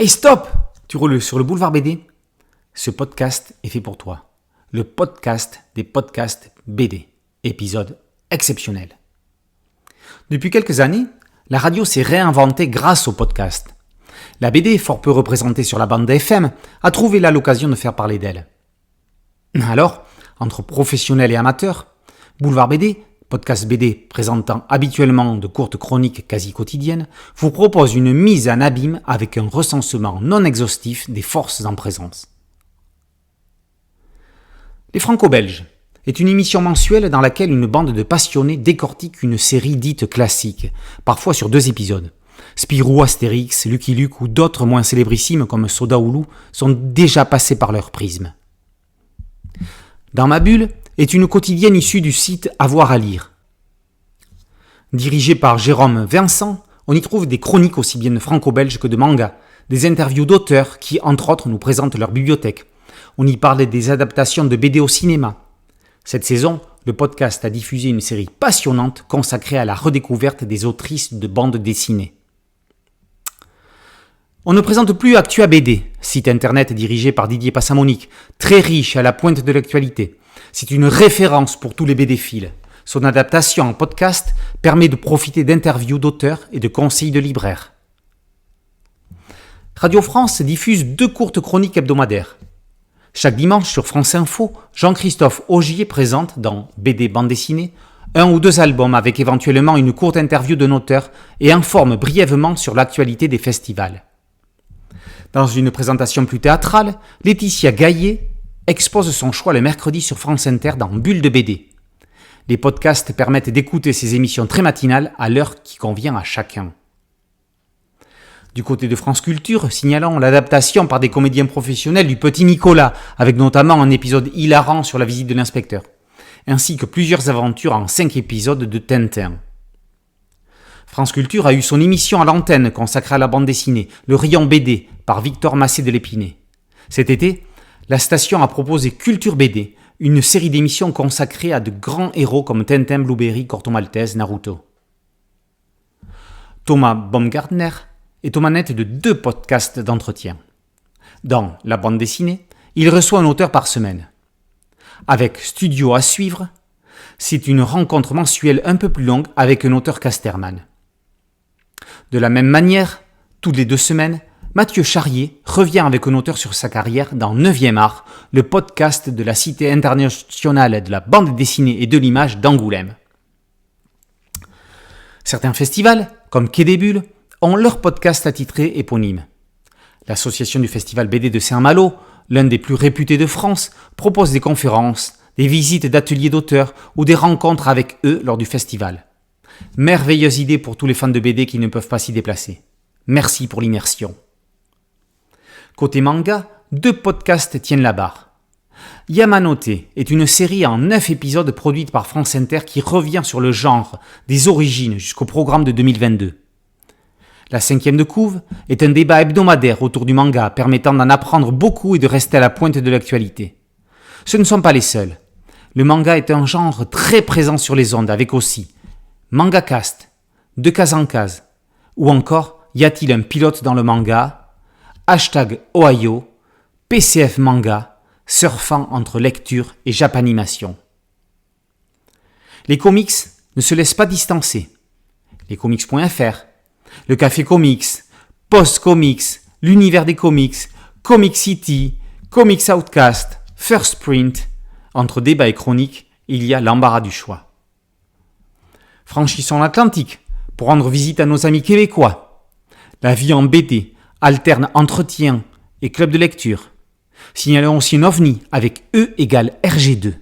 Hey stop! Tu roules sur le boulevard BD? Ce podcast est fait pour toi. Le podcast des podcasts BD. Épisode exceptionnel. Depuis quelques années, la radio s'est réinventée grâce au podcast. La BD, fort peu représentée sur la bande FM, a trouvé là l'occasion de faire parler d'elle. Alors, entre professionnels et amateurs, Boulevard BD, podcast BD présentant habituellement de courtes chroniques quasi quotidiennes, vous propose une mise en abîme avec un recensement non exhaustif des forces en présence. Les Franco-Belges est une émission mensuelle dans laquelle une bande de passionnés décortique une série dite classique, parfois sur 2 épisodes. Spirou, Astérix, Lucky Luke ou d'autres moins célébrissimes comme Soda Oulou sont déjà passés par leur prisme. Dans ma bulle est une quotidienne issue du site Avoir à lire. Dirigée par Jérôme Vincent, on y trouve des chroniques aussi bien de franco-belges que de manga, des interviews d'auteurs qui, entre autres, nous présentent leur bibliothèque. On y parle des adaptations de BD au cinéma. Cette saison, le podcast a diffusé une série passionnante consacrée à la redécouverte des autrices de bandes dessinées. On ne présente plus Actua BD, site internet dirigé par Didier Passamonique, très riche à la pointe de l'actualité. C'est une référence pour tous les BD-philes. Son adaptation en podcast permet de profiter d'interviews d'auteurs et de conseils de libraires. Radio France diffuse 2 courtes chroniques hebdomadaires. Chaque dimanche sur France Info, Jean-Christophe Augier présente dans BD bande dessinée 1 ou 2 albums avec éventuellement une courte interview d'un auteur et informe brièvement sur l'actualité des festivals. Dans une présentation plus théâtrale, Laetitia Gaillet expose son choix le mercredi sur France Inter dans Bulle de BD. Les podcasts permettent d'écouter ces émissions très matinales à l'heure qui convient à chacun. Du côté de France Culture, signalons l'adaptation par des comédiens professionnels du Petit Nicolas, avec notamment un épisode hilarant sur la visite de l'inspecteur, ainsi que plusieurs aventures en 5 épisodes de Tintin. France Culture a eu son émission à l'antenne consacrée à la bande dessinée, le rayon BD, par Victor Massé de l'Épinay. Cet été, la station a proposé Culture BD, une série d'émissions consacrées à de grands héros comme Tintin, Blueberry, Corto Maltese, Naruto. Thomas Baumgartner est aux manettes de 2 podcasts d'entretien. Dans la bande dessinée, il reçoit un auteur par semaine. Avec Studio à suivre, c'est une rencontre mensuelle un peu plus longue avec un auteur Casterman. De la même manière, toutes les 2 semaines, Mathieu Charrier revient avec un auteur sur sa carrière dans 9e art, le podcast de la Cité internationale de la bande dessinée et de l'image d'Angoulême. Certains festivals, comme Quai des Bulles, ont leur podcast attitré éponyme. L'association du festival BD de Saint-Malo, l'un des plus réputés de France, propose des conférences, des visites d'ateliers d'auteurs ou des rencontres avec eux lors du festival. Merveilleuse idée pour tous les fans de BD qui ne peuvent pas s'y déplacer. Merci pour l'immersion. Côté manga, 2 podcasts tiennent la barre. Yamanote est une série en 9 épisodes produite par France Inter qui revient sur le genre des origines jusqu'au programme de 2022. La 5e de couve est un débat hebdomadaire autour du manga permettant d'en apprendre beaucoup et de rester à la pointe de l'actualité. Ce ne sont pas les seuls. Le manga est un genre très présent sur les ondes avec aussi MangaCast, De Case en Case, ou encore Y a-t-il un pilote dans le manga ? #Ohio, PCF Manga, surfant entre lecture et Japanimation. Les comics ne se laissent pas distancer. Lescomics.fr, le Café Comics, Post Comics, l'univers des comics, Comic City, Comics Outcast, First Print. Entre débat et chronique, il y a l'embarras du choix. Franchissons l'Atlantique pour rendre visite à nos amis québécois. La vie en BD alterne entretien et club de lecture. Signalons aussi un ovni avec E égale RG2.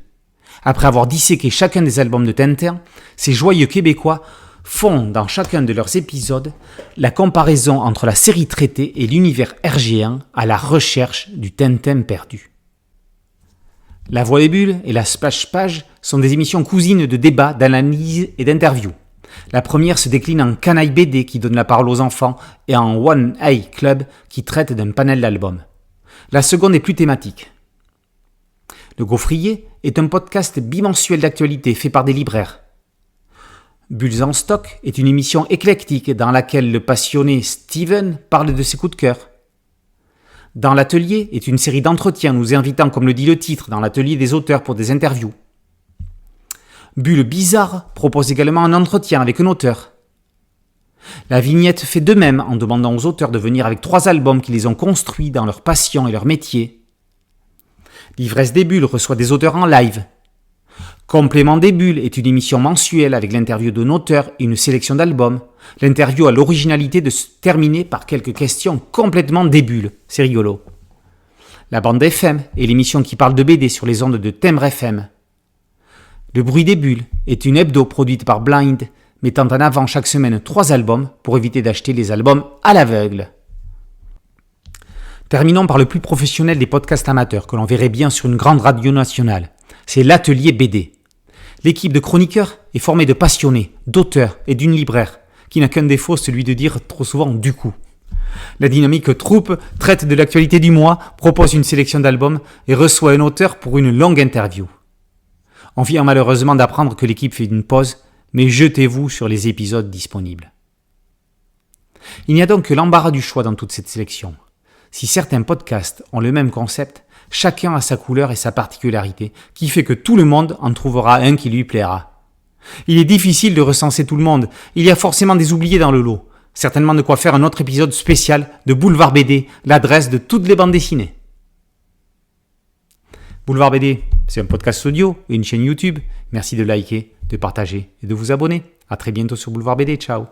Après avoir disséqué chacun des albums de Tintin, ces joyeux Québécois font dans chacun de leurs épisodes la comparaison entre la série traitée et l'univers RG1 à la recherche du Tintin perdu. La Voix des Bulles et la Splash Page sont des émissions cousines de débats, d'analyses et d'interviews. La première se décline en Canaille BD qui donne la parole aux enfants et en One A Club qui traite d'un panel d'albums. La seconde est plus thématique. Le Gaufrier est un podcast bimensuel d'actualité fait par des libraires. Bulles en stock est une émission éclectique dans laquelle le passionné Steven parle de ses coups de cœur. Dans l'atelier est une série d'entretiens nous invitant, comme le dit le titre, dans l'atelier des auteurs pour des interviews. Bulle Bizarre propose également un entretien avec un auteur. La Vignette fait de même en demandant aux auteurs de venir avec 3 albums qui les ont construits dans leur passion et leur métier. L'Ivresse des Bulles reçoit des auteurs en live. Complément des Bulles est une émission mensuelle avec l'interview d'un auteur et une sélection d'albums. L'interview a l'originalité de se terminer par quelques questions complètement débiles. C'est rigolo. La Bande FM est l'émission qui parle de BD sur les ondes de Timbre FM. Le Bruit des Bulles est une hebdo produite par Blind, mettant en avant chaque semaine 3 albums pour éviter d'acheter les albums à l'aveugle. Terminons par le plus professionnel des podcasts amateurs que l'on verrait bien sur une grande radio nationale. C'est l'Atelier BD. L'équipe de chroniqueurs est formée de passionnés, d'auteurs et d'une libraire, qui n'a qu'un défaut, celui de dire trop souvent « du coup ». La dynamique troupe traite de l'actualité du mois, propose une sélection d'albums et reçoit un auteur pour une longue interview. On vient malheureusement d'apprendre que l'équipe fait une pause, mais jetez-vous sur les épisodes disponibles. Il n'y a donc que l'embarras du choix dans toute cette sélection. Si certains podcasts ont le même concept, chacun a sa couleur et sa particularité, qui fait que tout le monde en trouvera un qui lui plaira. Il est difficile de recenser tout le monde, il y a forcément des oubliés dans le lot. Certainement de quoi faire un autre épisode spécial de Boulevard BD, l'adresse de toutes les bandes dessinées. Boulevard BD, c'est un podcast audio et une chaîne YouTube. Merci de liker, de partager et de vous abonner. À très bientôt sur Boulevard BD, ciao.